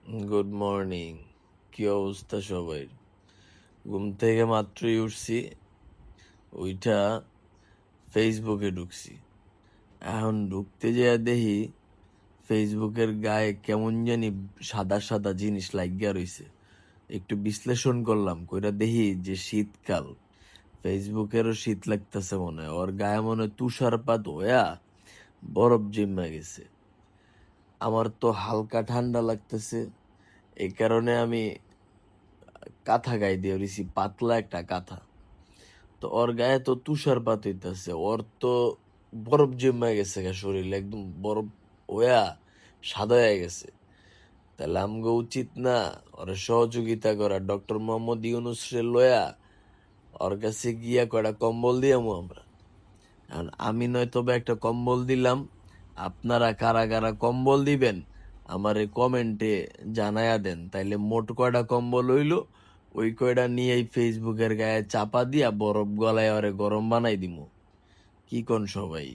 Good morning. কি অবস্থা সবাই? ঘুম থেকে মাত্রই উঠছি, ওইটা ফেসবুকে ঢুকছি। এখন ঢুকতে যেয়ে দেখি ফেসবুকের গায়ে কেমন জানি সাদা সাদা জিনিস লাগিয়া রইছে। একটু বিশ্লেষণ করলাম, কইরা দেখি যে শীতকাল, ফেসবুকেরও শীত লাগতেছে মনে হয়। ওর গায়ে মনে হয় তুষারপাত হইয়া বরফ জমা গেছে। আমার তো হালকা ঠান্ডা লাগতেছে, এই কারণে আমি কাঁথা গায়ে দিয়ে রইছি, পাতলা একটা কাঁথা। তো ওর গায়ে তো তুষারপাত হইতেছে, ওর তো বরফ জমে গেছে গা, শরীরে একদম বরফ হইয়া সাদা হয়ে গেছে। তাহলে আমগো উচিত না ওর সহযোগিতা করা, ডক্টর মোহাম্মদ ইউনুস রে লয়া ওর কাছে গিয়া কয়টা কম্বল দিয়ামু আমরা। এখন আমি নয় তবে একটা কম্বল দিলাম, আপনারা কারা কারা কম্বল দিবেন আমারে কমেন্টে জানায়া দেন, তাইলে মোট কয়টা কম্বল হইলো ওই কয়টা নিয়েই ফেসবুকের গায়ে চাপা দিয়া বরফ গলায় ওরে গরম বানাই দিমু। কি কোন সবাই?